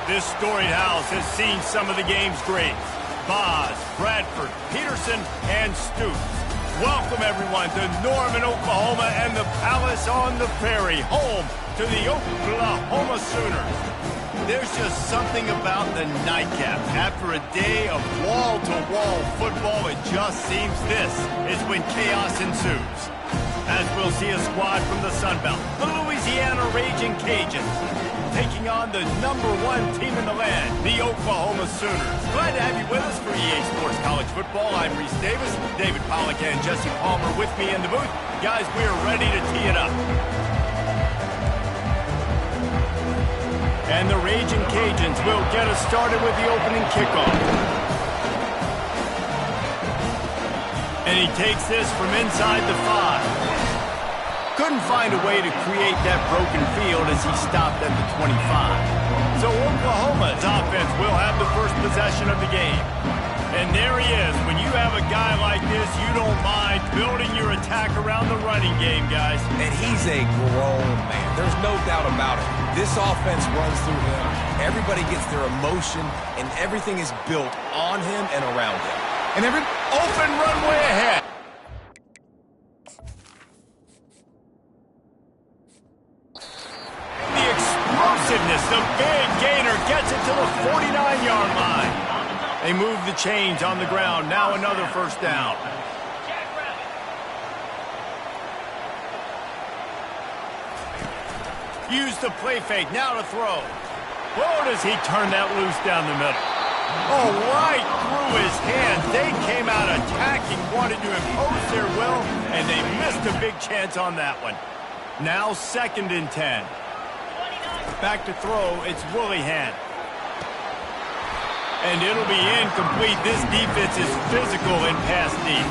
This storied house has seen some of the game's greats. Boz, Bradford, Peterson, and Stoops. Welcome, everyone, to Norman, Oklahoma, and the Palace on the Prairie, home to the Oklahoma Sooners. There's just something about the nightcap. After a day of wall-to-wall football, it just seems this is when chaos ensues. As we'll see a squad from the Sun Belt, the Louisiana Ragin Cajuns, taking on the #1 team in the land, the Oklahoma Sooners. Glad to have you with us for EA Sports College Football. I'm Reese Davis, David Pollack and Jesse Palmer with me in the booth. Guys, we are ready to tee it up. And the Ragin Cajuns will get us started with the opening kickoff. And he takes this from inside the 5. Couldn't find a way to create that broken field as he stopped at the 25. So Oklahoma's offense will have the first possession of the game. And there he is. When you have a guy like this, you don't mind building your attack around the running game, guys. And he's a grown man. There's no doubt about it. This offense runs through him. Everybody gets their emotion, and everything is built on him and around him. And every open runway ahead. The explosiveness, the big gainer gets it to the 49-yard line. They move the chains on the ground. Now another first down. Use the play fake. Now to throw. Whoa, does he turn that loose down the middle? Oh, right through his hands. They came out attacking, wanted to impose their will, and they missed a big chance on that one. Now 2nd and 10. Back to throw. It's Willihan. And it'll be incomplete. This defense is physical in pass deep.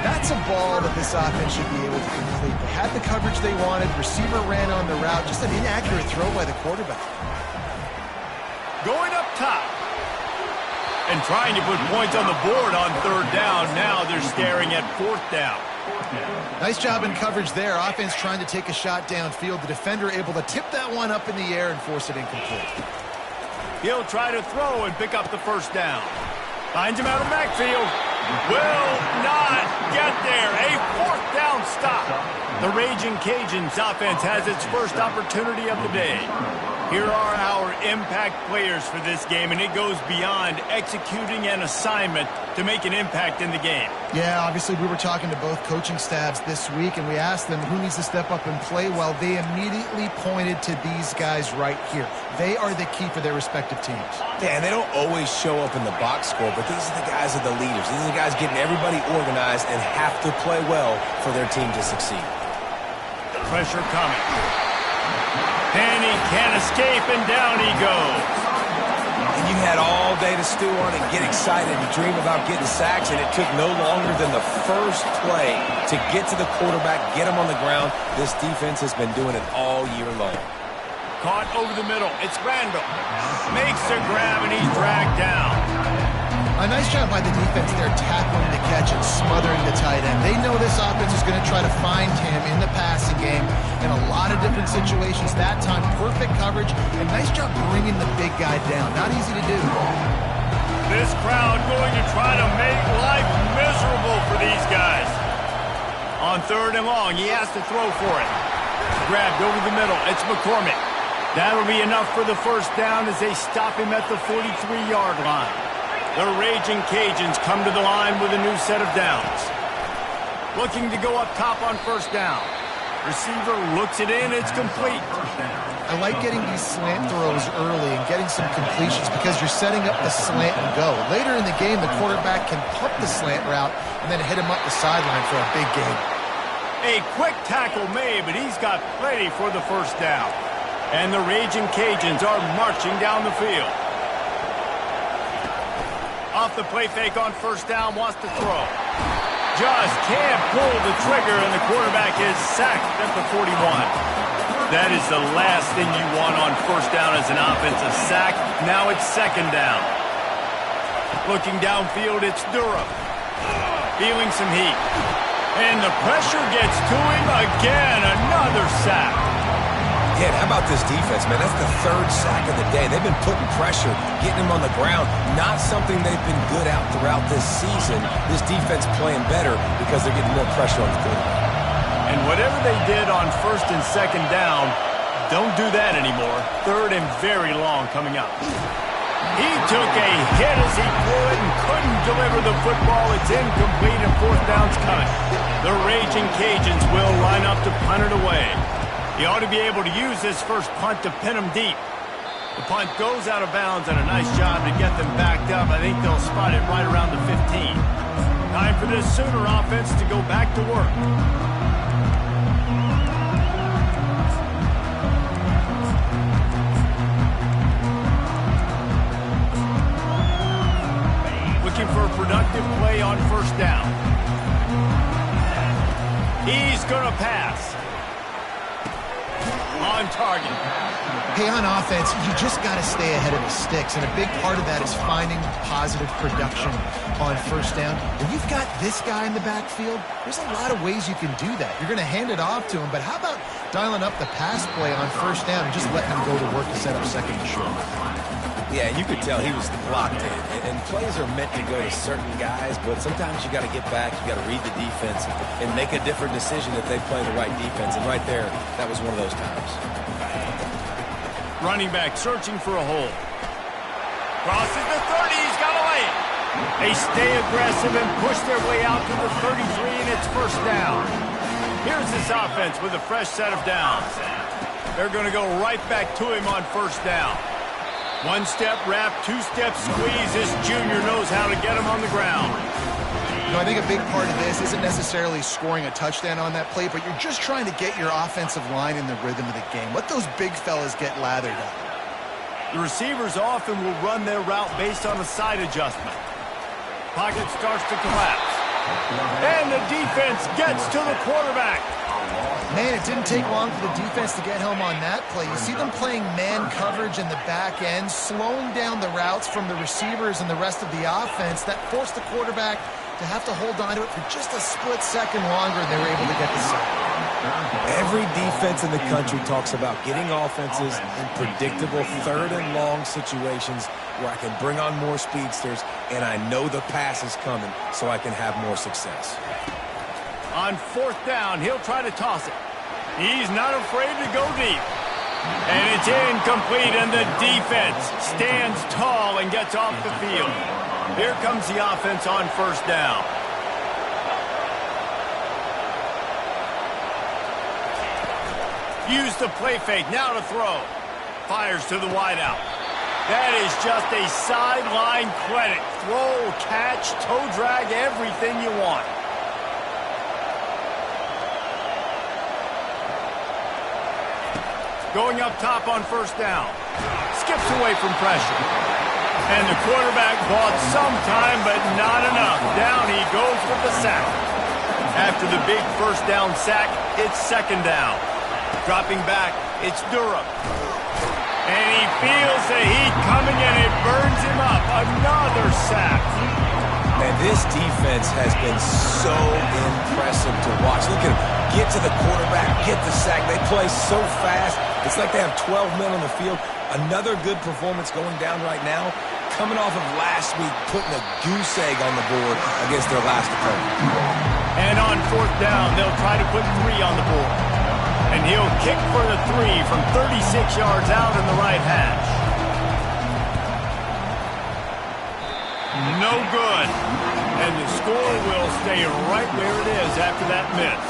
That's a ball that this offense should be able to complete. They had the coverage they wanted. Receiver ran on the route. Just an inaccurate throw by the quarterback. Going up top. And trying to put points on the board on 3rd down. Now they're staring at 4th down. Nice job in coverage there. Offense trying to take a shot downfield. The defender able to tip that one up in the air and force it incomplete. He'll try to throw and pick up the 1st down. Finds him out of the backfield. Will not get there. A 4th down stop. The Ragin Cajuns offense has its first opportunity of the day. Here are our impact players for this game, and it goes beyond executing an assignment to make an impact in the game. Yeah, obviously we were talking to both coaching staffs this week, and we asked them who needs to step up and play well. They immediately pointed to these guys right here. They are the key for their respective teams. Yeah, and they don't always show up in the box score, but these are the guys that are the leaders. These are the guys getting everybody organized and have to play well for their team to succeed. Pressure coming. And he can't escape, and down he goes. And you had all day to stew on and get excited and dream about getting sacks, and it took no longer than the first play to get to the quarterback, get him on the ground. This defense has been doing it all year long. Caught over the middle. It's Randall. Makes a grab, and he's dragged down. A nice job by the defense there, tackling the catch and smothering the tight end. They know this offense is going to try to find him in the passing game in a lot of different situations. That time, perfect coverage, and nice job bringing the big guy down. Not easy to do. This crowd going to try to make life miserable for these guys. On 3rd and long, he has to throw for it. Grabbed over the middle. It's McCormick. That'll be enough for the 1st down as they stop him at the 43-yard line. The Ragin Cajuns come to the line with a new set of downs. Looking to go up top on 1st down. Receiver looks it in. It's complete. I like getting these slant throws early and getting some completions because you're setting up the slant and go. Later in the game, the quarterback can pump the slant route and then hit him up the sideline for a big gain. A quick tackle made, but he's got plenty for the 1st down. And the Ragin Cajuns are marching down the field. Off the play fake on 1st down, wants to throw. Just can't pull the trigger, and the quarterback is sacked at the 41. That is the last thing you want on 1st down as an offensive sack. Now it's 2nd down. Looking downfield, it's Durham. Feeling some heat. And the pressure gets to him again. Another sack. Again, how about this defense, man? That's the third sack of the day. They've been putting pressure, getting him on the ground. Not something they've been good at throughout this season. This defense playing better because they're getting more pressure on the quarterback. And whatever they did on first and second down, don't do that anymore. Third and very long coming up. He took a hit as he threw it and couldn't deliver the football. It's incomplete and fourth down's coming. The Ragin' Cajuns will line up to punt it away. He ought to be able to use this first punt to pin him deep. The punt goes out of bounds, and a nice job to get them backed up. I think they'll spot it right around the 15. Time for this Sooner offense to go back to work. Looking for a productive play on first down. He's going to pass. On target. Hey, on offense, you just got to stay ahead of the sticks, and a big part of that is finding positive production on first down. When you've got this guy in the backfield, there's a lot of ways you can do that. You're going to hand it off to him, but how about dialing up the pass play on first down and just letting him go to work to set up second and short? Yeah, you could tell he was locked in. And plays are meant to go to certain guys, but sometimes you got to get back, you got to read the defense, and make a different decision if they play the right defense. And right there, that was one of those times. Running back searching for a hole. Crosses the 30, he's got to lay it. They stay aggressive and push their way out to the 33, and it's first down. Here's this offense with a fresh set of downs. They're going to go right back to him on first down. One-step wrap, two-step squeeze. This junior knows how to get him on the ground. You know, I think a big part of this isn't necessarily scoring a touchdown on that play, but you're just trying to get your offensive line in the rhythm of the game. Let those big fellas get lathered up. The receivers often will run their route based on a side adjustment. Pocket starts to collapse. And the defense gets to the quarterback. Man, it didn't take long for the defense to get home on that play. You see them playing man coverage in the back end, slowing down the routes from the receivers and the rest of the offense. That forced the quarterback to have to hold on to it for just a split second longer, and they were able to get the sack. Every defense in the country talks about getting offenses in predictable third and long situations where I can bring on more speedsters and I know the pass is coming so I can have more success. On fourth down, he'll try to toss it. He's not afraid to go deep. And it's incomplete, and the defense stands tall and gets off the field. Here comes the offense on first down. Use the play fake, now to throw. Fires to the wideout. That is just a sideline credit. Throw, catch, toe drag, everything you want. Going up top on first down. Skips away from pressure. And the quarterback bought some time, but not enough. Down he goes with the sack. After the big first down sack, it's second down. Dropping back, it's Durham. And he feels the heat coming, and it burns him up. Another sack. Man, this defense has been so impressive to watch. Look at him get to the quarterback, get the sack. They play so fast. It's like they have 12 men on the field. Another good performance going down right now. Coming off of last week, putting a goose egg on the board against their last opponent. And on fourth down, they'll try to put 3 on the board. And he'll kick for the 3 from 36 yards out in the right hash. No good. And the score will stay right where it is after that miss.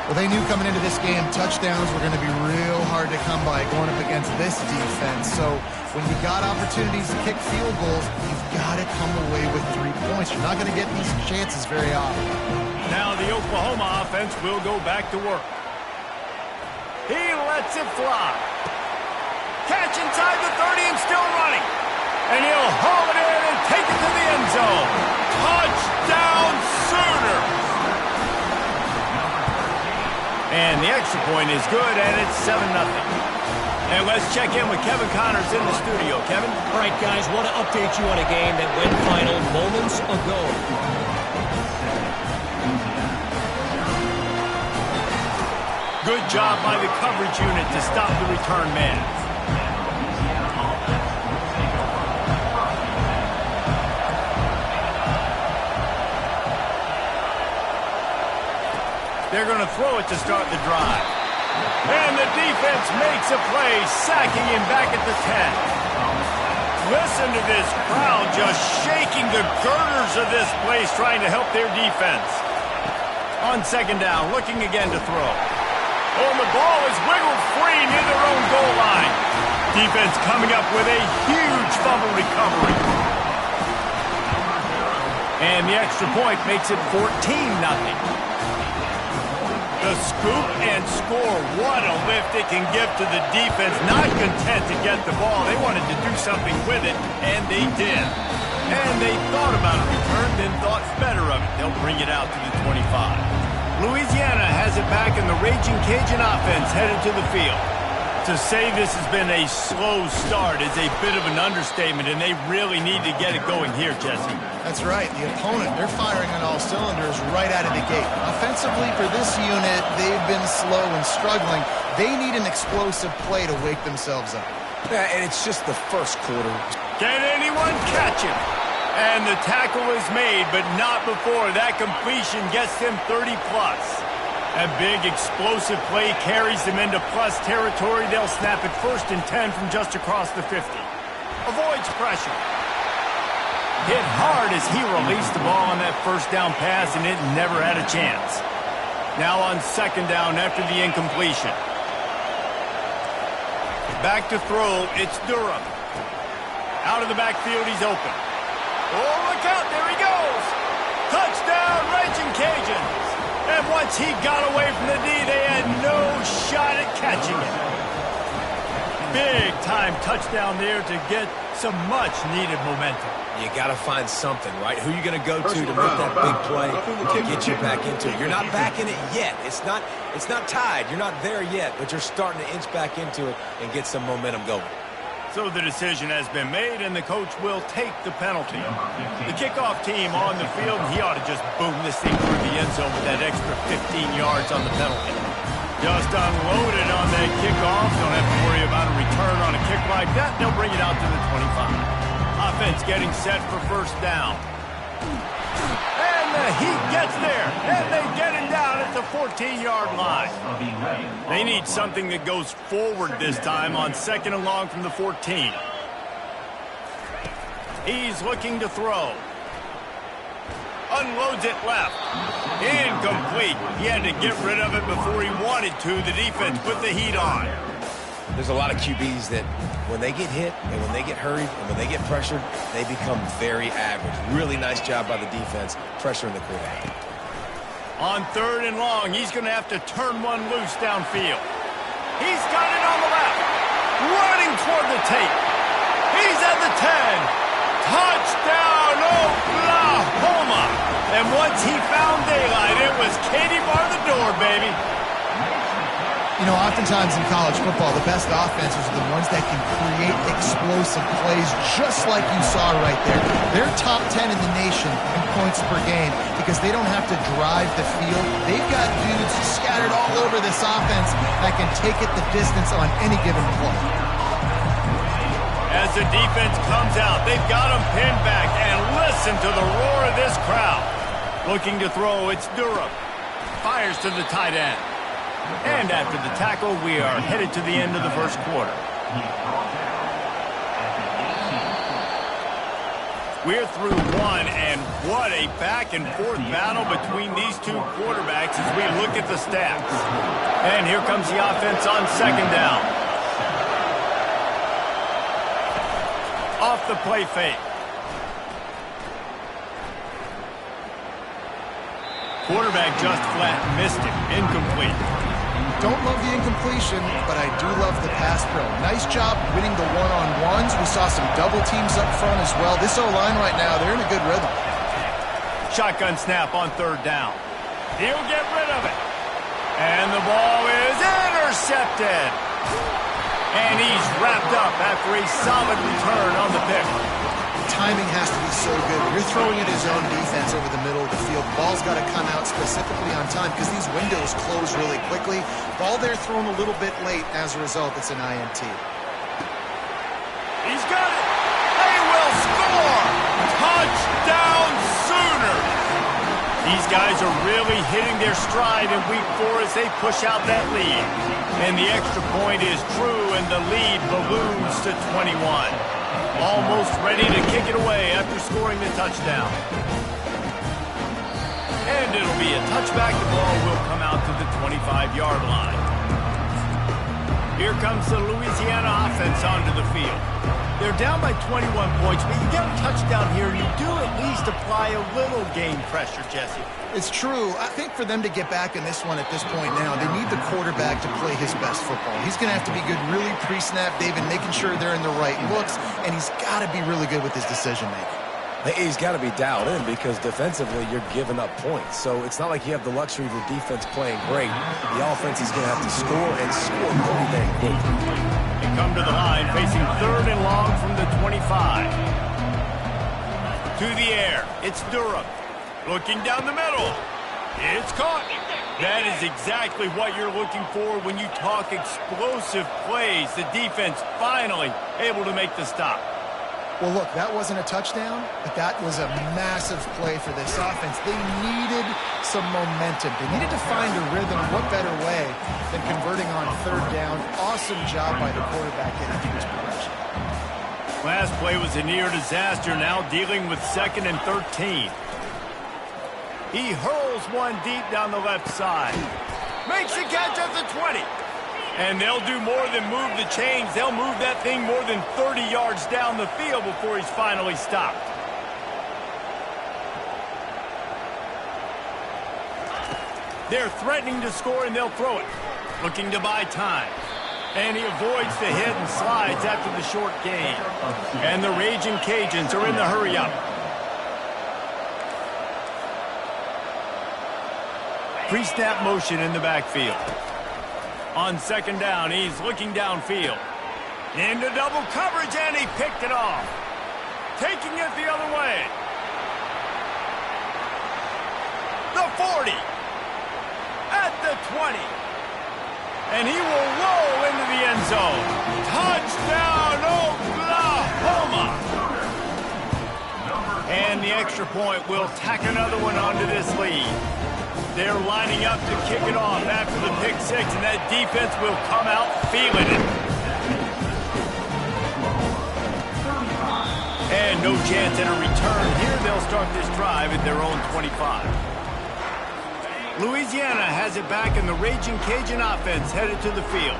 Well, they knew coming into this game, touchdowns were going to be real hard to come by going up against this defense. So when you got opportunities to kick field goals, you've got to come away with 3 points. You're not going to get these chances very often. Now the Oklahoma offense will go back to work. He lets it fly. Catch inside the 30 and still running. And he'll haul it in and take it to the end zone. Touchdown Sooners! And the extra point is good, and it's 7-0. And let's check in with Kevin Connors in the studio. Kevin? All right, guys, want to update you on a game that went final moments ago. Good job by the coverage unit to stop the return man. They're going to throw it to start the drive. And the defense makes a play, sacking him back at the 10. Listen to this crowd just shaking the girders of this place, trying to help their defense. On second down, looking again to throw. Oh, the ball is wiggled free near their own goal line. Defense coming up with a huge fumble recovery. And the extra point makes it 14-0. The scoop and score. What a lift it can give to the defense. Not content to get the ball. They wanted to do something with it, and they did. And they thought about a return, then thought better of it. They'll bring it out to the 25. Louisiana has it back, in the Ragin Cajun offense headed to the field. To say this has been a slow start is a bit of an understatement, and they really need to get it going here, Jesse. That's right. The opponent, they're firing on all cylinders right out of the gate. Offensively, for this unit, they've been slow and struggling. They need an explosive play to wake themselves up. Yeah, and it's just the first quarter. Can anyone catch him? And the tackle is made, but not before that completion gets them 30-plus. A big explosive play carries them into plus territory. They'll snap it 1st and 10 from just across the 50. Avoids pressure. Hit hard as he released the ball on that first down pass, and it never had a chance. Now on second down after the incompletion. Back to throw, it's Durham. Out of the backfield, he's open. Oh, look out, there he goes! Touchdown, Ragin Cajuns! And once he got away from the D, they had no shot at catching it. Big-time touchdown there to get some much-needed momentum. You got to find something, right? Who are you going to go to make that big play to get you back into it? You're not back in it yet. It's not tied. You're not there yet, but you're starting to inch back into it and get some momentum going. So the decision has been made, and the coach will take the penalty. The kickoff team on the field, and he ought to just boom this thing through the end zone with that extra 15 yards on the penalty. Just unloaded on that kickoff. Don't have to worry about a return on a kick like that. They'll bring it out to the 25. Offense getting set for first down. And the heat gets there, and they get him down at the 14-yard line. They need something that goes forward this time on second and long from the 14. He's looking to throw. Unloads it left. Incomplete. He had to get rid of it before he wanted to. The defense put the heat on. There's a lot of QBs that when they get hit and when they get hurried and when they get pressured, they become very average. Really nice job by the defense, pressuring the quarterback. On third and long, he's going to have to turn one loose downfield. He's got it on the left. Running toward the tape. He's at the 10. Touchdown, Oklahoma! And once he found daylight, it was Katie bar the door, baby. You know, oftentimes in college football, the best offenses are the ones that can create explosive plays, just like you saw right there. They're top 10 in the nation in points per game because they don't have to drive the field. They've got dudes scattered all over this offense that can take it the distance on any given play. As the defense comes out, they've got him pinned back, and listen to the roar of this crowd. Looking to throw, it's Durham. Fires to the tight end. And after the tackle, we are headed to the end of the first quarter. We're through one, and what a back-and-forth battle between these two quarterbacks as we look at the stats. And here comes the offense on second down. Off the play fake. Quarterback just flat missed it. Incomplete. Don't love the incompletion, but I do love the pass pro. Nice job winning the one-on-ones. We saw some double teams up front as well. This O-line right now, they're in a good rhythm. Shotgun snap on third down. He'll get rid of it. And the ball is intercepted. And he's wrapped up after a solid return on the pick. timing has to be so good. You're throwing at his own defense over the middle of the field. The ball's got to come out specifically on time because these windows close really quickly. Ball there thrown a little bit late. As a result, it's an INT. He's got it. They will score. Touchdown Sooners. These guys are really hitting their stride in week 4 as they push out that lead. And the extra point is true, and the lead balloons to 21. Almost ready to kick it away after scoring the touchdown. And it'll be a touchback. The ball will come out to the 25-yard line. Here comes the Louisiana offense onto the field. They're down by 21 points, but you get a touchdown here, you do at least apply a little game pressure, Jesse. It's true. I think for them to get back in this one at this point now, they need the quarterback to play his best football. He's going to have to be good really pre-snap, David, making sure they're in the right looks, and he's got to be really good with his decision-making. He's got to be dialed in because defensively you're giving up points. So it's not like you have the luxury of your defense playing great. The offense is going to have to score and score pretty dang quickly. They come to the line facing 3rd and long from the 25. To the air. It's Durham. Looking down the middle. It's caught. That is exactly what you're looking for when you talk explosive plays. The defense finally able to make the stop. Well, look, that wasn't a touchdown, but that was a massive play for this offense. They needed some momentum. They needed to find a rhythm. What better way than converting on 3rd down? Awesome job by the quarterback getting through his progression. Last play was a near disaster, now dealing with 2nd and 13. He hurls one deep down the left side. Makes the catch at the 20. And they'll do more than move the chains. They'll move that thing more than 30 yards down the field before he's finally stopped. They're threatening to score, and they'll throw it. Looking to buy time. And he avoids the hit and slides after the short gain. And the Ragin Cajuns are in the hurry-up. Pre-snap motion in the backfield. On 2nd down, he's looking downfield. Into double coverage, and he picked it off. Taking it the other way. The 40. At the 20. And he will roll into the end zone. Touchdown, Oklahoma! And the extra point will tack another one onto this lead. They're lining up to kick it off after the pick 6, and that defense will come out feeling it. And no chance at a return here. They'll start this drive at their own 25. Louisiana has it back, and the Ragin Cajun offense headed to the field.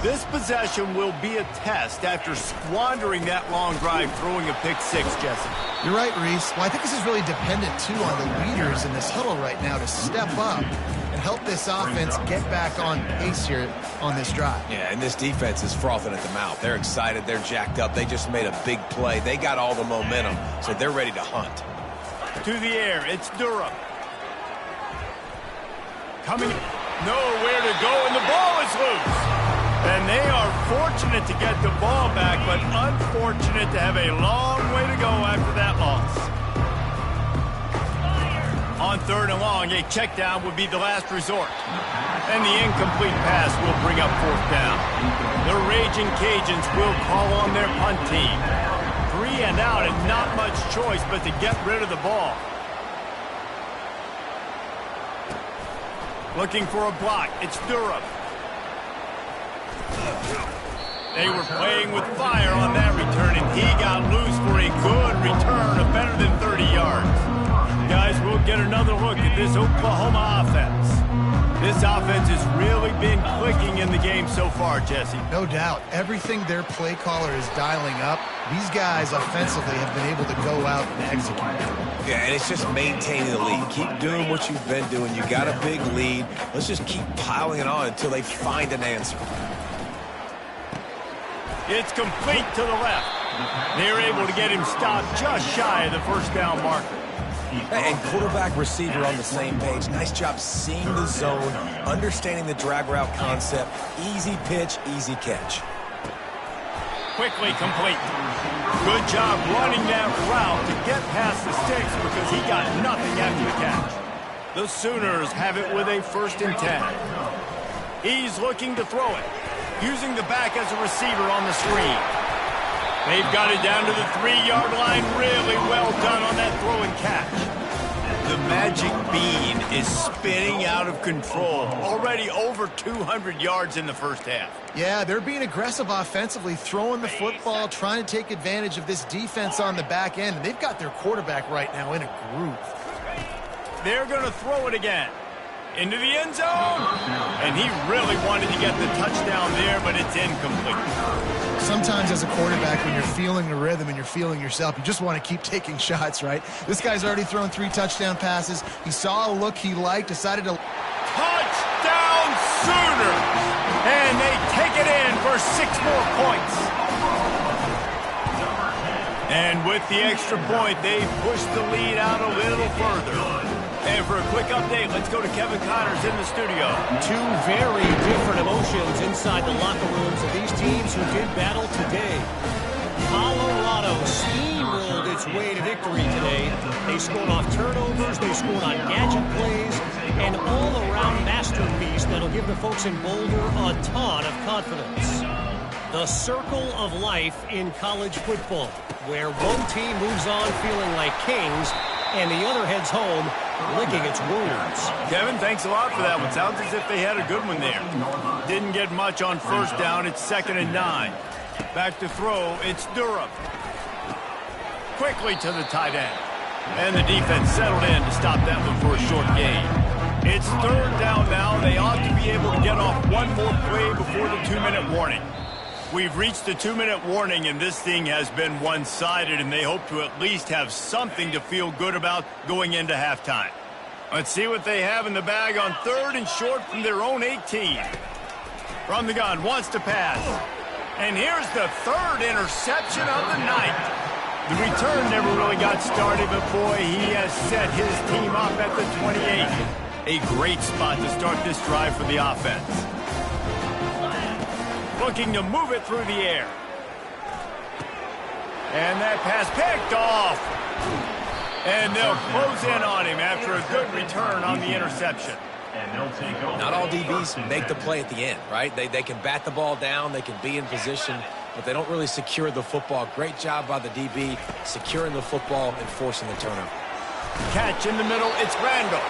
This possession will be a test after squandering that long drive throwing a pick 6, Jesse. You're right, Reese. Well, I think this is really dependent, too, on the leaders in this huddle right now to step up and help this offense get back on pace here on this drive. Yeah, and this defense is frothing at the mouth. They're excited. They're jacked up. They just made a big play. They got all the momentum, so they're ready to hunt. To the air, it's Durham. Coming, nowhere to go, and the ball is loose. And they are fortunate to get the ball back, but unfortunate to have a long way to go after that loss. On 3rd and long, a check down would be the last resort. And the incomplete pass will bring up 4th down. The Ragin Cajuns will call on their punt team. 3 and out, and not much choice but to get rid of the ball. Looking for a block. It's Durham. They were playing with fire on that return, and he got loose for a good return of better than 30 yards. Guys, we'll get another look at this Oklahoma offense. This offense has really been clicking in the game so far, Jesse. No doubt. Everything their play caller is dialing up, these guys offensively have been able to go out and execute. Yeah, and it's just maintaining the lead. Keep doing what you've been doing. You got a big lead. Let's just keep piling it on until they find an answer. It's complete to the left. They're able to get him stopped just shy of the 1st down marker. And quarterback receiver on the same page. Nice job seeing the zone, understanding the drag route concept. Easy pitch, easy catch. Quickly complete. Good job running that route to get past the sticks because he got nothing after the catch. The Sooners have it with a 1st and 10. He's looking to throw it, using the back as a receiver on the screen. They've got it down to the 3-yard line. Really well done on that throw and catch. The magic bean is spinning out of control. Already over 200 yards in the first half. Yeah, they're being aggressive offensively, throwing the football, trying to take advantage of this defense on the back end. And they've got their quarterback right now in a groove. They're going to throw it again. Into the end zone. And he really wanted to get the touchdown there, but it's incomplete. Sometimes as a quarterback, when you're feeling the rhythm and you're feeling yourself, you just want to keep taking shots, right? This guy's already thrown 3 touchdown passes. He saw a look he liked, decided to... Touchdown Sooners! And they take it in for 6 more points. And with the extra point, they push the lead out a little further. And for a quick update, let's go to Kevin Connors in the studio. 2 very different emotions inside the locker rooms of these teams who did battle today. Colorado steamrolled its way to victory today. They scored off turnovers, they scored on gadget plays, an all-around masterpiece that'll give the folks in Boulder a ton of confidence. The circle of life in college football, where one team moves on feeling like kings and the other heads home licking its wounds. Kevin, thanks a lot for that one. Sounds as if they had a good one there. Didn't get much on 1st down. It's 2nd and 9. Back to throw. It's Durham. Quickly to the tight end. And the defense settled in to stop that one for a short gain. It's 3rd down now. They ought to be able to get off one more play before the 2-minute warning. We've reached the 2-minute warning, and this thing has been one-sided, and they hope to at least have something to feel good about going into halftime. Let's see what they have in the bag on 3rd and short from their own 18. From the gun, wants to pass. And here's the 3rd interception of the night. The return never really got started, but boy, he has set his team up at the 28. A great spot to start this drive for the offense. Looking to move it through the air. And that pass picked off. And they'll close in on him after a good return on the interception. Not all DBs make the play at the end, right? They can bat the ball down, they can be in position, but they don't really secure the football. Great job by the DB securing the football and forcing the turnover. Catch in the middle, it's Randall.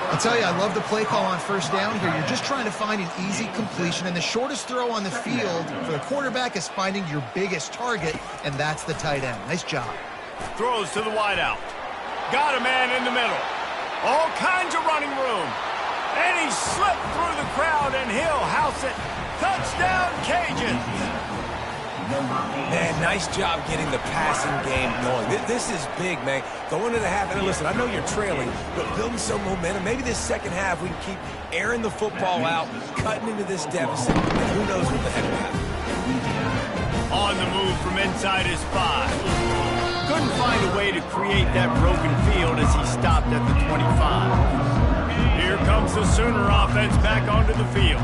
I'll tell you, I love the play call on 1st down here. You're just trying to find an easy completion, and the shortest throw on the field for the quarterback is finding your biggest target, and that's the tight end. Nice job. Throws to the wideout. Got a man in the middle. All kinds of running room. And he slipped through the crowd, and he'll house it. Touchdown, Cajuns. Man, nice job getting the passing game going. This is big, man. Going into the half, and listen, I know you're trailing, but building some momentum. Maybe this second half we can keep airing the football out, cutting into this deficit, and who knows what the heck will happen. On the move from inside his 5. Couldn't find a way to create that broken field as he stopped at the 25. Here comes the Sooner offense back onto the field.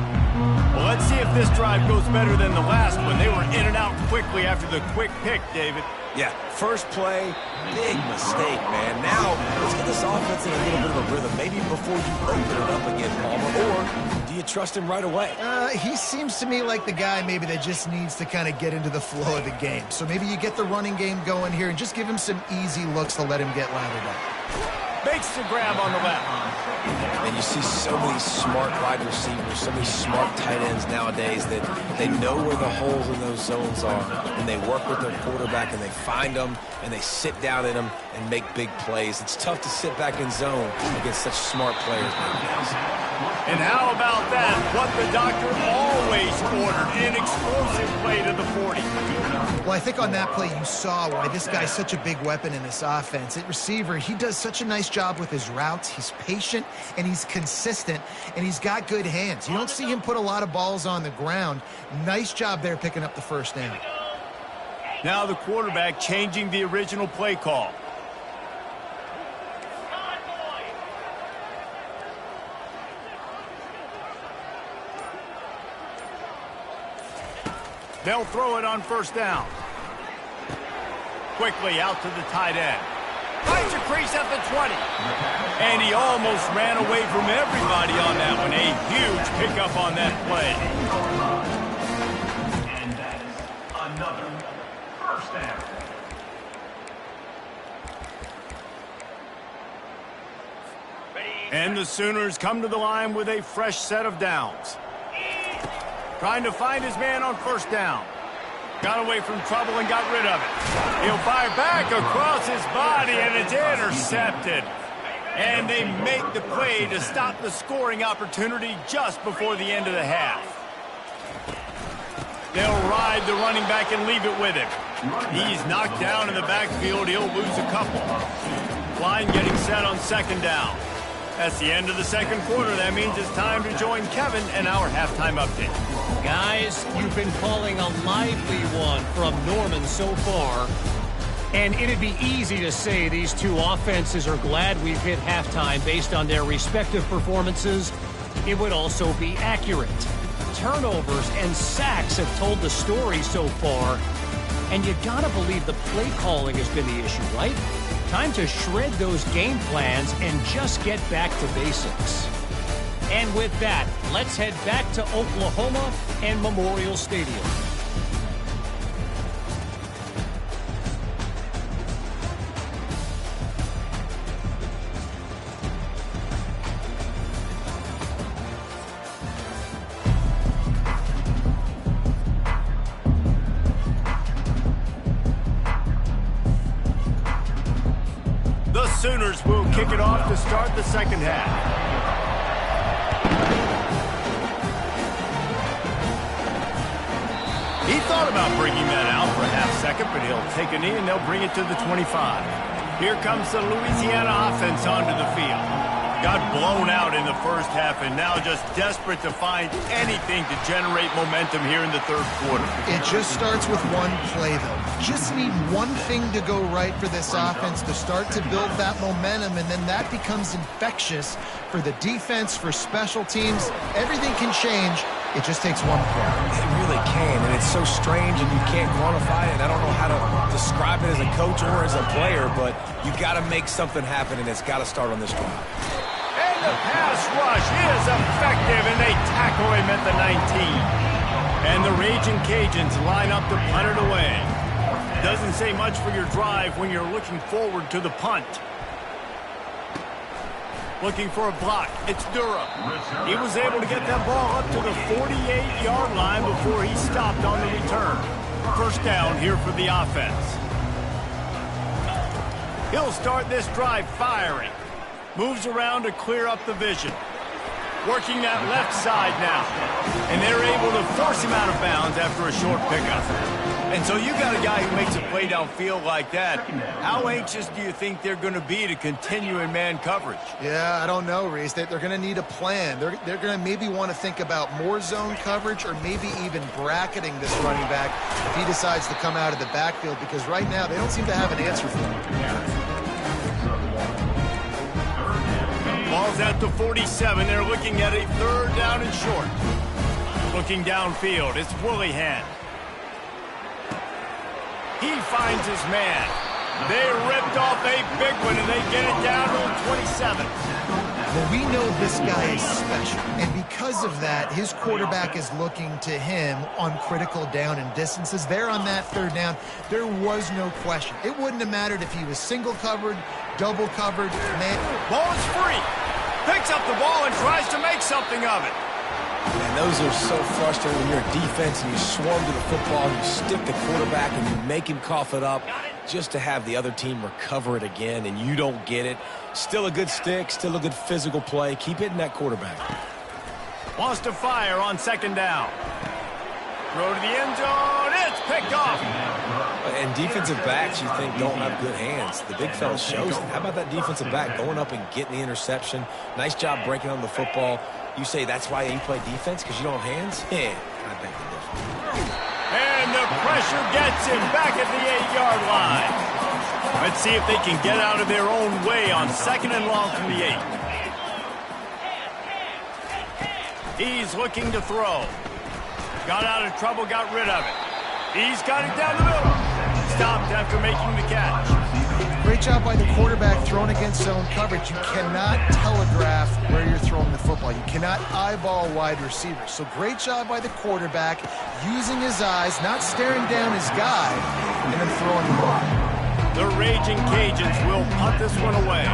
Well, let's see if this drive goes better than the last one. They were in and out quickly after the quick pick, David. Yeah, first play, big mistake, man. Now, let's get this offense in a little bit of a rhythm. Maybe before you open it up again, Palmer, or do you trust him right away? He seems to me like the guy maybe that just needs to kind of get into the flow of the game. So maybe you get the running game going here and just give him some easy looks to let him get lathered up. Makes the grab on the left. And you see so many smart wide receivers, so many smart tight ends nowadays that they know where the holes in those zones are, and they work with their quarterback, and they find them, and they sit down in them and make big plays. It's tough to sit back in zone against such smart players nowadays. And how about that? What the doctor always ordered, an explosive play to the 40. Well, I think on that play you saw why this guy's such a big weapon in this offense. At receiver, he does such a nice job with his routes. He's patient, and he's consistent, and he's got good hands. You don't see him put a lot of balls on the ground. Nice job there picking up the 1st down. Now the quarterback changing the original play call. They'll throw it on first down. Quickly out to the tight end. Finds a crease at the 20. And he almost ran away from everybody on that one. A huge pickup on that play. And that is another first down. And the Sooners come to the line with a fresh set of downs. Trying to find his man on first down. Got away from trouble and got rid of it. He'll fire back across his body, and it's intercepted. And they make the play to stop the scoring opportunity just before the end of the half. They'll ride the running back and leave it with him. He's knocked down in the backfield. He'll lose a couple. Line getting set on second down. That's the end of the second quarter. That means it's time to join Kevin and our halftime update. Guys, you've been calling a lively one from Norman so far. And it'd be easy to say these two offenses are glad we've hit halftime based on their respective performances. It would also be accurate. Turnovers and sacks have told the story so far. And you gotta believe the play calling has been the issue, right? Time to shred those game plans and just get back to basics. And with that, let's head back to Oklahoma and Memorial Stadium. The Sooners will kick it off to start the second half. He thought about bringing that out for a half second, but he'll take a knee and they'll bring it to the 25. Here comes the Louisiana offense onto the field. Got blown out in the first half and now just desperate to find anything to generate momentum here in the third quarter. It just starts with one play, though. Just need one thing to go right for this offense to start to build that momentum, and then that becomes infectious for the defense, for special teams. Everything can change. It just takes one play. It really can, and it's so strange, and you can't quantify it. I don't know how to describe it as a coach or as a player, but you got to make something happen, and it's got to start on this drive. And the pass rush is effective, and they tackle him at the 19. And the Ragin Cajuns line up to punt it away. Doesn't say much for your drive when you're looking forward to the punt. Looking for a block. It's Durham. He was able to get that ball up to the 48-yard line before he stopped on the return. First down here for the offense. He'll start this drive firing. Moves around to clear up the vision. Working that left side now. And they're able to force him out of bounds after a short pickup. And so you got a guy who makes a play downfield like that. How anxious do you think they're going to be to continue in man coverage? Yeah, I don't know, Reese. They're going to need a plan. They're going to maybe want to think about more zone coverage or maybe even bracketing this running back if he decides to come out of the backfield, because right now they don't seem to have an answer for him. Ball's at the 47. They're looking at a third down and short. Looking downfield, it's Willihan. He finds his man. They ripped off a big one, and they get it down to the 27. Well, we know this guy is special, and because of that, his quarterback is looking to him on critical down and distances. There on that third down, there was no question. It wouldn't have mattered if he was single covered, double covered, man. Ball is free. Picks up the ball and tries to make something of it. And those are so frustrating when you're a defense and you swarm to the football, you stick the quarterback and you make him cough it up just to have the other team recover it again, and you don't get it. Still a good stick, still a good physical play. Keep hitting that quarterback. Wants to fire on second down. Throw to the end zone. It's picked off. And defensive backs, you think, don't have good hands. The big fella shows it. How about that defensive back going up and getting the interception? Nice job breaking on the football. You say that's why you play defense, because you don't have hands? Yeah, I beg to differ. And the pressure gets him back at the 8-yard line. Let's see if they can get out of their own way on second and long from the 8. He's looking to throw. Got out of trouble, got rid of it. He's got it down the middle. Stopped after making the catch. Great job by the quarterback throwing against zone coverage. You cannot telegraph where you're throwing the football. You cannot eyeball wide receivers. So great job by the quarterback using his eyes, not staring down his guy, and then throwing the ball. The Raging Cajuns will punt this one away.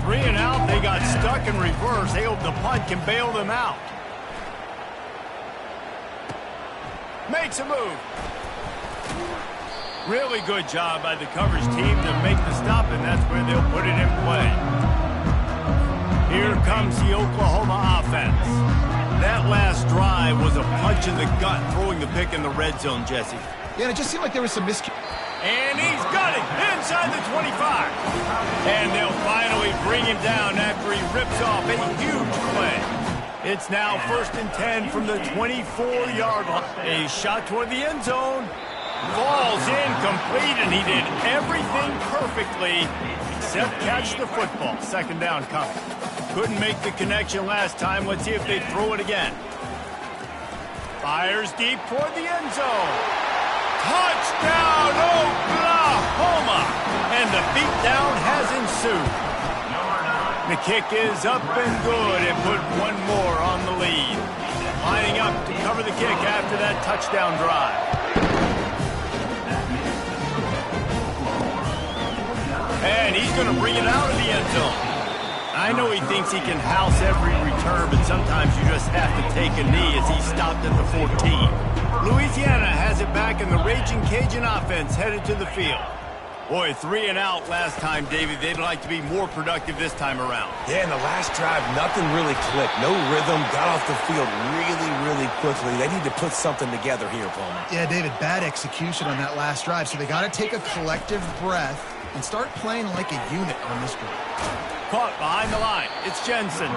3 and out, they got stuck in reverse. They hope the punt can bail them out. Makes a move. Really good job by the coverage team to make the stop, and that's where they'll put it in play. Here comes the Oklahoma offense. That last drive was a punch in the gut, throwing the pick in the red zone, Jesse. Yeah, and it just seemed like there was some And he's got it inside the 25. And they'll finally bring him down after he rips off a huge play. It's now 1st and 10 from the 24-yard line. A shot toward the end zone. Falls incomplete, and he did everything perfectly except catch the football. 2nd down coming. Couldn't make the connection last time. Let's see if they throw it again. Fires deep toward the end zone. Touchdown, Oklahoma! And the beatdown has ensued. The kick is up and good and put one more on the lead. Lining up to cover the kick after that touchdown drive. And he's going to bring it out of the end zone. I know he thinks he can house every return, but sometimes you just have to take a knee as he stopped at the 14. Louisiana has it back, and the Raging Cajun offense headed to the field. Boy, 3 and out last time, David. They'd like to be more productive this time around. Yeah, in the last drive, nothing really clicked. No rhythm, got off the field really quickly. They need to put something together here, Palmer. Yeah, David, bad execution on that last drive, so they got to take a collective breath and start playing like a unit on this drive. Caught behind the line. It's Jensen.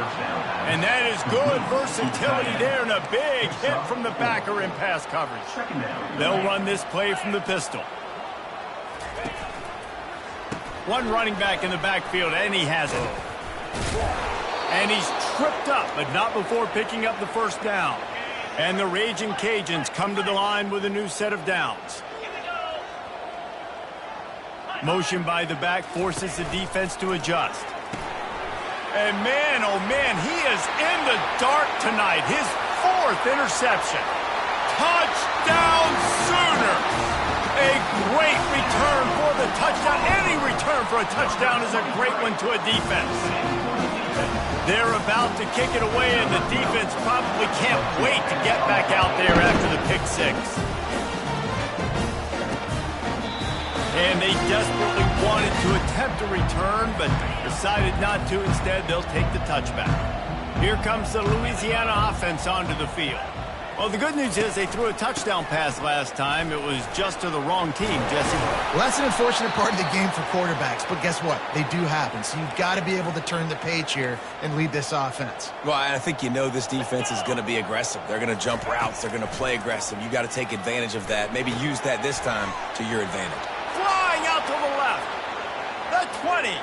And that is good versatility there, and a big hit from the backer in pass coverage. They'll run this play from the pistol. One running back in the backfield, and he has it. And he's tripped up, but not before picking up the 1st down. And the Raging Cajuns come to the line with a new set of downs. Motion by the back forces the defense to adjust. And man, oh man, he is in the dark tonight. His 4th interception. Touchdown Sooners! A great return for the touchdown. Any return for a touchdown is a great one to a defense. They're about to kick it away, and the defense probably can't wait to get back out there after the pick 6. And they desperately wanted to attempt a return, but decided not to. Instead, they'll take the touchback. Here comes the Louisiana offense onto the field. Well, the good news is they threw a touchdown pass last time. It was just to the wrong team, Jesse. Well, that's an unfortunate part of the game for quarterbacks, but guess what? They do happen, so you've got to be able to turn the page here and lead this offense. Well, I think you know this defense is going to be aggressive. They're going to jump routes. They're going to play aggressive. You got to take advantage of that. Maybe use that this time to your advantage. Flying out to the left. The 20.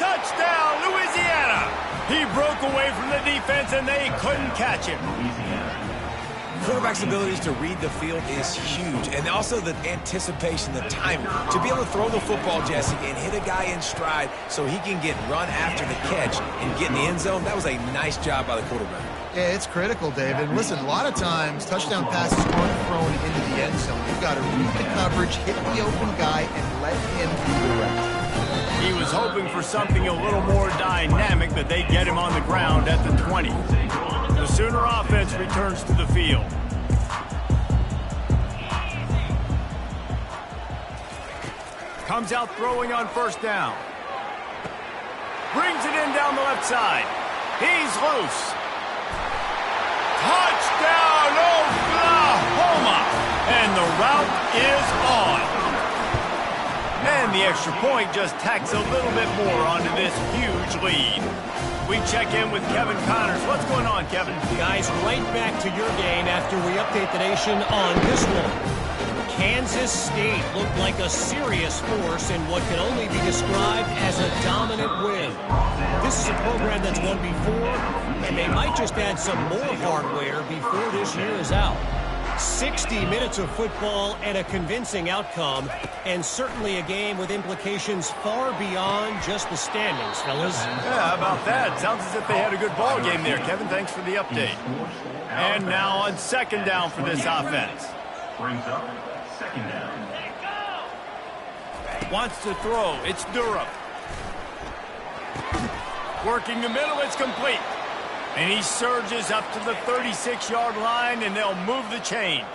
Touchdown, Louisiana. He broke away from the defense, and they couldn't catch him. Quarterback's abilities to read the field is huge, and also the anticipation, the timing. To be able to throw the football, Jesse, and hit a guy in stride so he can get run after the catch and get in the end zone, that was a nice job by the quarterback. Yeah, it's critical, David. Listen, a lot of times, touchdown passes aren't thrown into the end zone. You've got to read the coverage, hit the open guy, and let him do the rest. He was hoping for something a little more dynamic, but they get him on the ground at the 20. The Sooner offense returns to the field. Comes out throwing on 1st down. Brings it in down the left side. He's loose. Touchdown, Oklahoma! And the route is on. And the extra point just tacks a little bit more onto this huge lead. We check in with Kevin Connors. What's going on, Kevin? Guys, right back to your game after we update the nation on this one. Kansas State looked like a serious force in what can only be described as a dominant win. This is a program that's won before, and they might just add some more hardware before this year is out. 60 minutes of football and a convincing outcome, and certainly a game with implications far beyond just the standings, fellas. Yeah, how about that? Sounds as if they had a good ball game there, Kevin. Thanks for the update. And now on second down for this offense. Brings up second down. Wants to throw. It's Durham. Working the middle. It's complete. And he surges up to the 36-yard line, and they'll move the chains.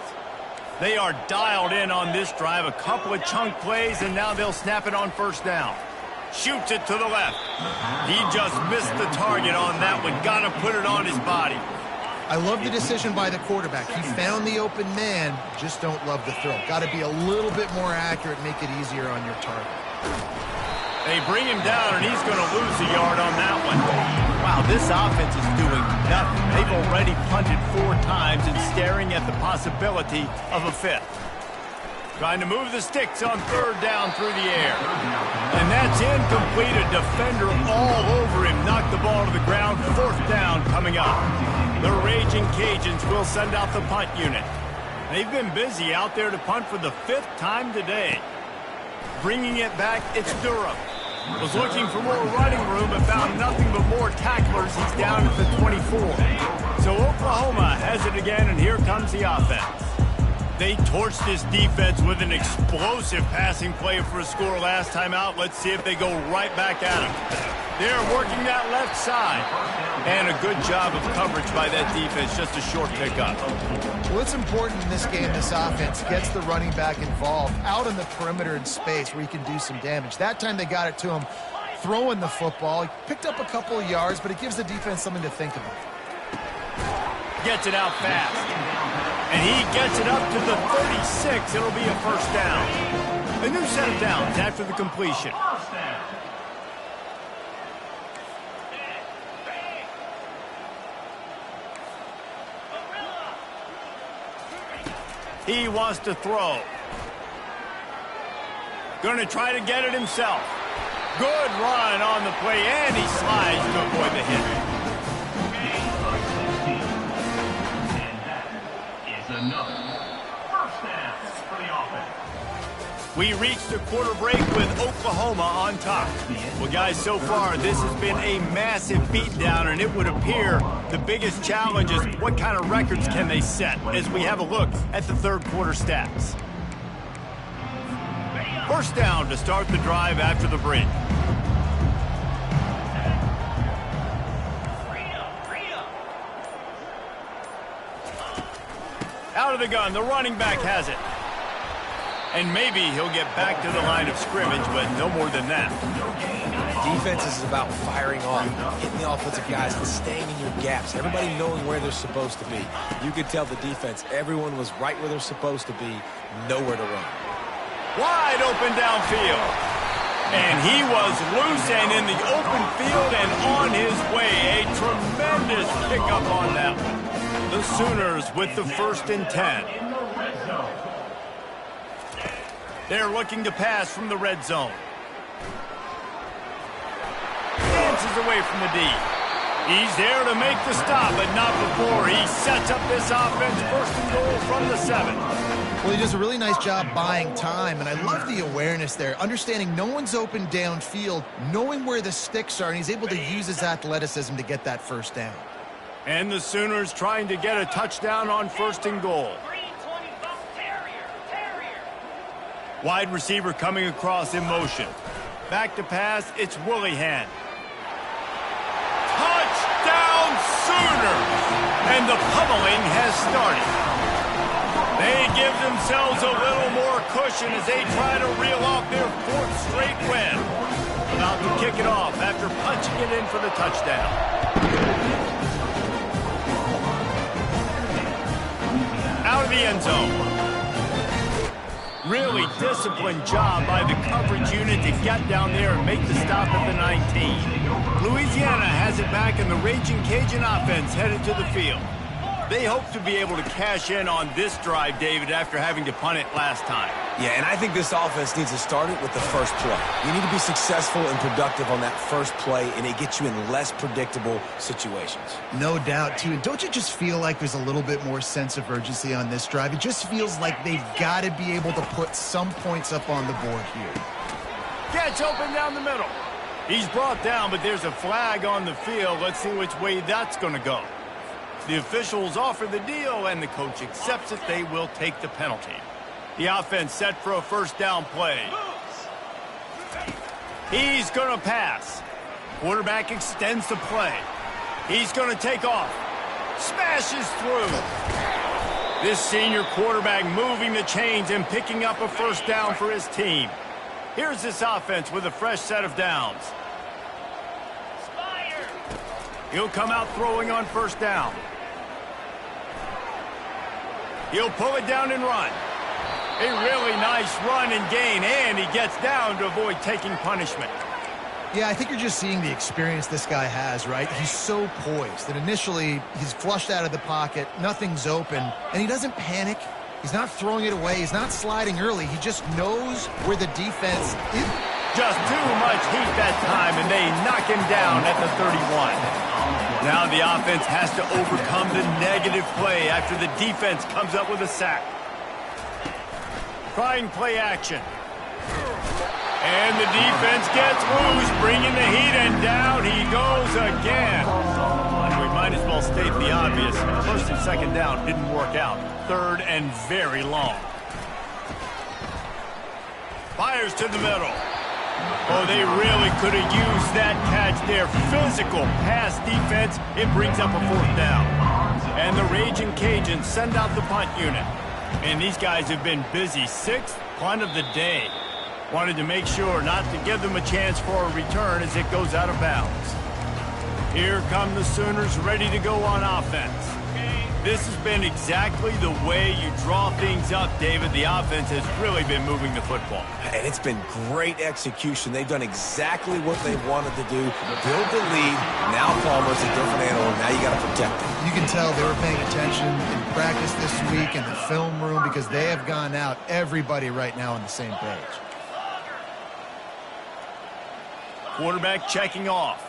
They are dialed in on this drive. A couple of chunk plays, and now they'll snap it on first down. Shoots it to the left. He just missed the target on that one. Got to put it on his body. I love the decision by the quarterback. He found the open man, just don't love the throw. Got to be a little bit more accurate, make it easier on your target. They bring him down, and he's going to lose a yard on that one. Wow, this offense is doing nothing. They've already punted 4 times and staring at the possibility of a 5th. Trying to move the sticks on third down through the air. And that's incomplete. A defender all over him. Knocked the ball to the ground. 4th down coming up. The Ragin Cajuns will send out the punt unit. They've been busy out there to punt for the 5th time today. Bringing it back, it's Durham. Was looking for more running room but found nothing but more tacklers. He's down at the 24. So Oklahoma has it again, and here comes the offense. They torched this defense with an explosive passing play for a score last time out. Let's see if they go right back at him. They're working that left side. And a good job of coverage by that defense, just a short pickup. Well, it's important in this game, this offense gets the running back involved out on the perimeter in space where he can do some damage. That time they got it to him throwing the football. He picked up a couple of yards, but it gives the defense something to think about. Gets it out fast. And he gets it up to the 36. It'll be a first down. A new set of downs after the completion. He wants to throw. Going to try to get it himself. Good run on the play, and he slides to avoid the hit. And that is another first down for the offense. We reached a quarter break with Oklahoma on top. Well, guys, so far, this has been a massive beatdown, and it would appear the biggest challenge is what kind of records can they set as we have a look at the third quarter stats. First down to start the drive after the break. Out of the gun, the running back has it. And maybe he'll get back to the line of scrimmage, but no more than that. Defense is about firing off, hitting the offensive guys, and staying in your gaps. Everybody knowing where they're supposed to be. You could tell the defense, everyone was right where they're supposed to be, nowhere to run. Wide open downfield. And he was loose and in the open field and on his way. A tremendous pickup on that one. The Sooners with the 1st and 10. They're looking to pass from the red zone. Dances away from the D. He's there to make the stop, but not before. He sets up this offense 1st and goal from the 7. Well, he does a really nice job buying time, and I love the awareness there. Understanding no one's open downfield, knowing where the sticks are, and he's able to use his athleticism to get that first down. And the Sooners trying to get a touchdown on 1st and goal. Wide receiver coming across in motion. Back to pass, it's Willihan. Touchdown Sooners! And the pummeling has started. They give themselves a little more cushion as they try to reel off their 4th straight win. About to kick it off after punching it in for the touchdown. Out of the end zone. Really disciplined job by the coverage unit to get down there and make the stop at the 19. Louisiana has it back, and the Ragin Cajun offense headed to the field. They hope to be able to cash in on this drive, David, after having to punt it last time. Yeah, and I think this offense needs to start it with the first play. You need to be successful and productive on that first play, and it gets you in less predictable situations. No doubt, too. And don't you just feel like there's a little bit more sense of urgency on this drive? It just feels like they've got to be able to put some points up on the board here. Gets open down the middle. He's brought down, but there's a flag on the field. Let's see which way that's going to go. The officials offer the deal, and the coach accepts it. They will take the penalty. The offense set for a first down play. He's going to pass. Quarterback extends the play. He's going to take off. Smashes through. This senior quarterback moving the chains and picking up a first down for his team. Here's this offense with a fresh set of downs. He'll come out throwing on first down. He'll pull it down and run. A really nice run and gain, and he gets down to avoid taking punishment. Yeah, I think you're just seeing the experience this guy has, right? He's so poised that initially he's flushed out of the pocket, nothing's open, and he doesn't panic. He's not throwing it away. He's not sliding early. He just knows where the defense is. Just too much heat that time, and they knock him down at the 31. Now the offense has to overcome the negative play after the defense comes up with a sack. Trying play action. And the defense gets loose, bringing the heat, and down he goes again. We might as well state the obvious. First and second down didn't work out. Third and very long. Fires to the middle. Oh, they really could have used that catch there. Physical pass defense. It brings up a fourth down. And the Ragin' Cajuns send out the punt unit. And these guys have been busy. Sixth punt of the day. Wanted to make sure not to give them a chance for a return as it goes out of bounds. Here come the Sooners ready to go on offense. This has been exactly the way you draw things up, David. The offense has really been moving the football. And it's been great execution. They've done exactly what they wanted to do. Build the lead. Now Palmer's a different animal. Now you got to protect him. You can tell they were paying attention in practice this week in the film room because they have gone out, everybody right now on the same page. Quarterback checking off.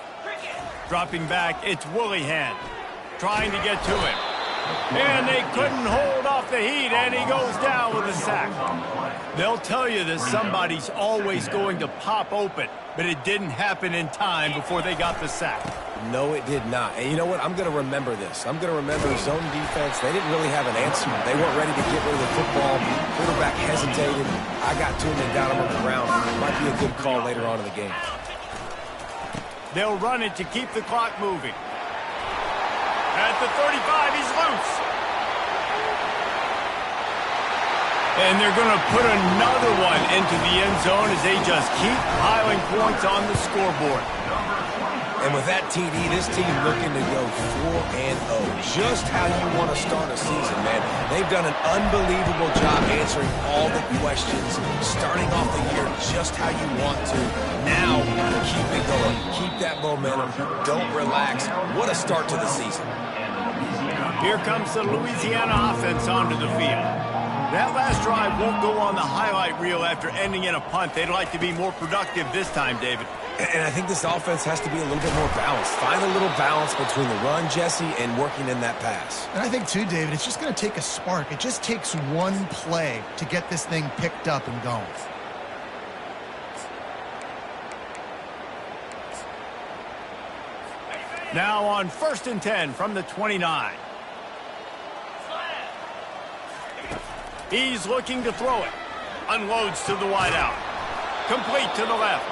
Dropping back, it's Willihan trying to get to him. And they couldn't hold off the heat, and he goes down with a sack. They'll tell you that somebody's always going to pop open, but it didn't happen in time before they got the sack. No, it did not. And you know what? I'm going to remember this. I'm going to remember zone defense. They didn't really have an answer. They weren't ready to get rid of the football. Quarterback hesitated. I got to him and got him on the ground. Might be a good call later on in the game. They'll run it to keep the clock moving. At the 35, he's loose. And they're going to put another one into the end zone as they just keep piling points on the scoreboard. And with that TD, this team looking to go 4-0. Just how you want to start a season, man. They've done an unbelievable job answering all the questions, starting off the year just how you want to. Now, keep it going. Keep that momentum. Don't relax. What a start to the season. Here comes the Louisiana offense onto the field. That last drive won't go on the highlight reel after ending in a punt. They'd like to be more productive this time, David. And I think this offense has to be a little bit more balanced. Find a little balance between the run, Jesse, and working in that pass. And I think, too, David, it's just going to take a spark. It just takes one play to get this thing picked up and going. Now on 1st and 10 from the 29. He's looking to throw it. Unloads to the wideout. Complete to the left.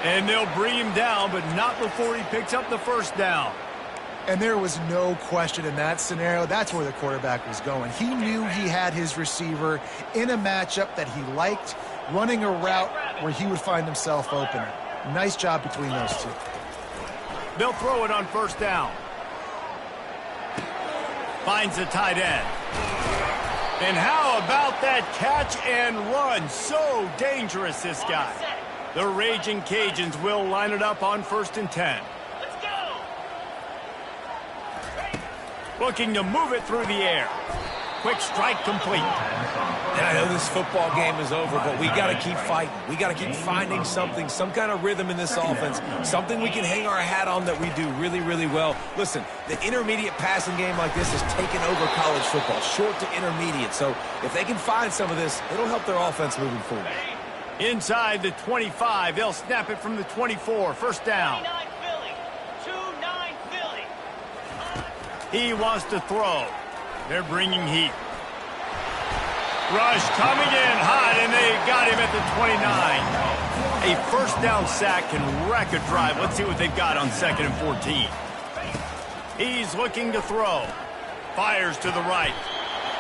And they'll bring him down, but not before he picks up the first down. And there was no question in that scenario. That's where the quarterback was going. He knew he had his receiver in a matchup that he liked, running a route where he would find himself open. Nice job between those two. They'll throw it on first down. Finds the tight end. And how about that catch and run? So dangerous, this guy. The Ragin' Cajuns will line it up on 1st and 10. Let's go. Looking to move it through the air. quick strike complete. And I know this football game is over, but we got to keep fighting. We got to keep finding something, some kind of rhythm in this offense, something we can hang our hat on that we do really, really well. Listen, the intermediate passing game like this has taken over college football, short to intermediate. So if they can find some of this, it'll help their offense moving forward. Inside the 25, they'll snap it from the 24. First down. 2-9 Philly. He wants to throw. They're bringing heat. Rush coming in hot, and they got him at the 29. A first down sack can wreck a drive. Let's see what they've got on 2nd and 14. He's looking to throw. Fires to the right.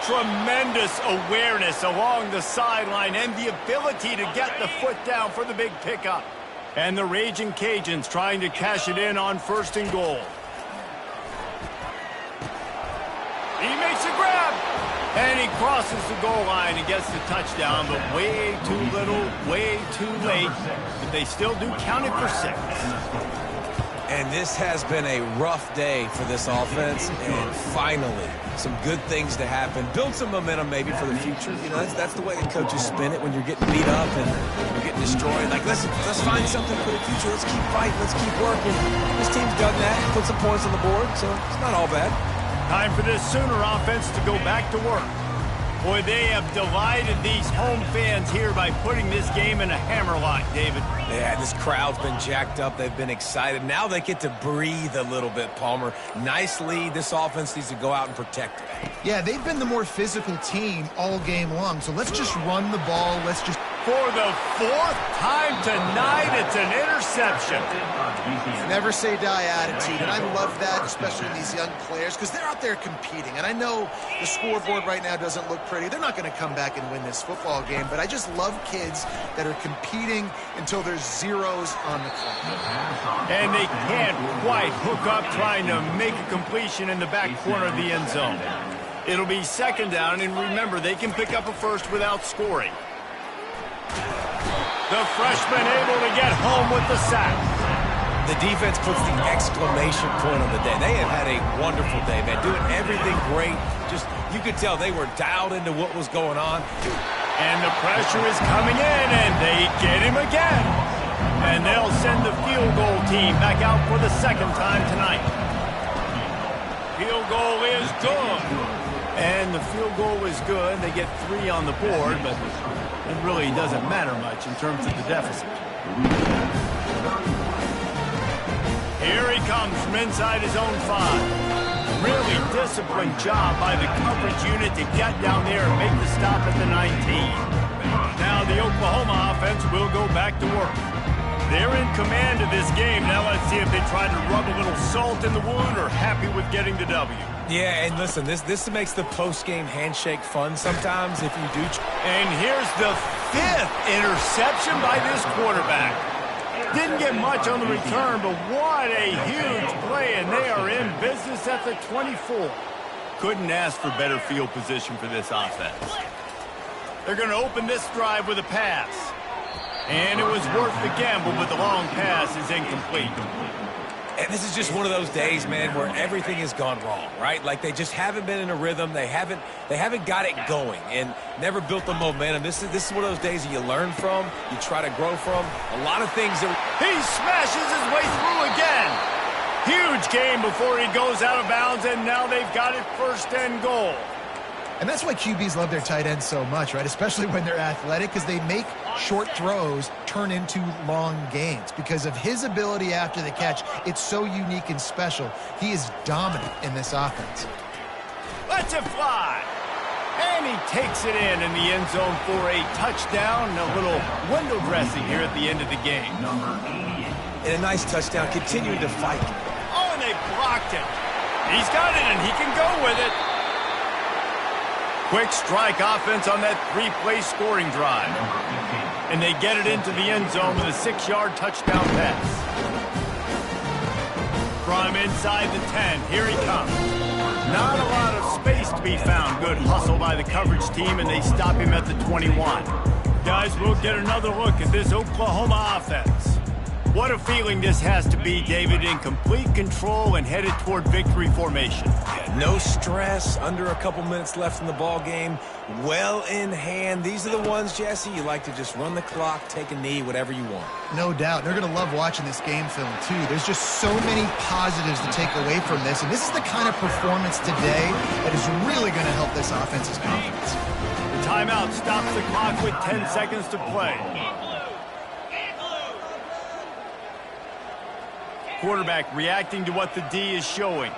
Tremendous awareness along the sideline and the ability to get the foot down for the big pickup. And the Ragin' Cajuns trying to cash it in on 1st and goal. He makes a grab. And he crosses the goal line and gets the touchdown, but way too little, way too late. But they still do count it for 6. And this has been a rough day for this offense, and finally, some good things to happen. Build some momentum maybe for the future. You know, that's the way the coaches spin it when you're getting beat up and you're getting destroyed. Like, let's find something for the future. Let's keep fighting. Let's keep working. This team's done that, put some points on the board, so it's not all bad. Time for this Sooner offense to go back to work. Boy, they have delighted these home fans here by putting this game in a hammerlock, David. Yeah, this crowd's been jacked up. They've been excited. Now they get to breathe a little bit, Palmer. Nice lead. This offense needs to go out and protect it. Yeah, they've been the more physical team all game long, so let's just run the ball. Let's just... For the 4th time tonight, it's an interception. Never say die attitude, and I love that, especially in these young players, because they're out there competing. And I know the scoreboard right now doesn't look pretty. They're not going to come back and win this football game, but I just love kids that are competing until there's zeros on the clock. And they can't quite hook up trying to make a completion in the back corner of the end zone. It'll be 2nd down, and remember, they can pick up a first without scoring. The freshman able to get home with the sack. The defense puts the exclamation point on the day. They have had a wonderful day, man. Doing everything great. Just, you could tell they were dialed into what was going on. And the pressure is coming in, and they get him again. And they'll send the field goal team back out for the 2nd time tonight. Field goal is good. And the field goal is good. They get 3 on the board, but it really doesn't matter much in terms of the deficit. Here he comes from inside his own 5. Really disciplined job by the coverage unit to get down there and make the stop at the 19. Now the Oklahoma offense will go back to work. They're in command of this game. Now let's see if they try to rub a little salt in the wound or happy with getting the W. Yeah, and listen, this makes the post-game handshake fun sometimes if you do. And here's the 5th interception by this quarterback. Didn't get much on the return, but what a huge play, and they are in business at the 24. Couldn't ask for better field position for this offense. They're going to open this drive with a pass. And it was worth the gamble, but the long pass is incomplete. And this is just one of those days, man, where everything has gone wrong, right? Like they just haven't been in a rhythm. They haven't got it going and never built the momentum. This is one of those days that you learn from, you try to grow from. A lot of things that... He smashes his way through again. Huge game before he goes out of bounds, and now they've got it 1st and goal. And that's why QBs love their tight ends so much, right? Especially when they're athletic, because they make short throws turn into long gains. Because of his ability after the catch, it's so unique and special. He is dominant in this offense. Lets it fly. And he takes it in the end zone for a touchdown. A little window dressing here at the end of the game. And a nice touchdown, continuing to fight. Oh, and they blocked it. He's got it, and he can go with it. Quick strike offense on that 3-play scoring drive. And they get it into the end zone with a 6-yard touchdown pass. From inside the 10, here he comes. Not a lot of space to be found. Good hustle by the coverage team, and they stop him at the 21. Guys, we'll get another look at this Oklahoma offense. What a feeling this has to be, David, in complete control and headed toward victory formation. Yeah, no stress, under a couple minutes left in the ball game, well in hand. These are the ones, Jesse, you like to just run the clock, take a knee, whatever you want. No doubt. They're going to love watching this game film, too. There's just so many positives to take away from this, and this is the kind of performance today that is really going to help this offense's confidence. The timeout stops the clock with 10 seconds to play. Quarterback reacting to what the D is showing.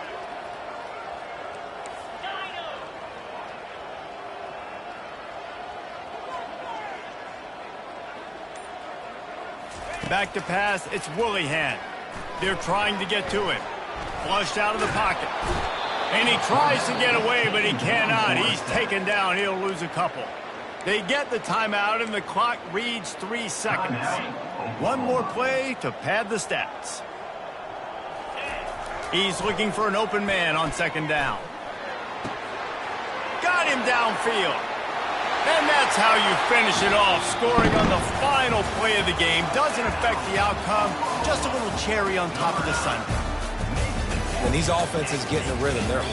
Back to pass, it's Willihan. They're trying to get to it. Flushed out of the pocket. And he tries to get away, but he cannot. He's taken down. He'll lose a couple. They get the timeout, and the clock reads 3 seconds. One more play to pad the stats. He's looking for an open man on second down. Got him downfield. And that's how you finish it off. Scoring on the final play of the game doesn't affect the outcome. Just a little cherry on top of the sundae. When these offenses get in the rhythm, they're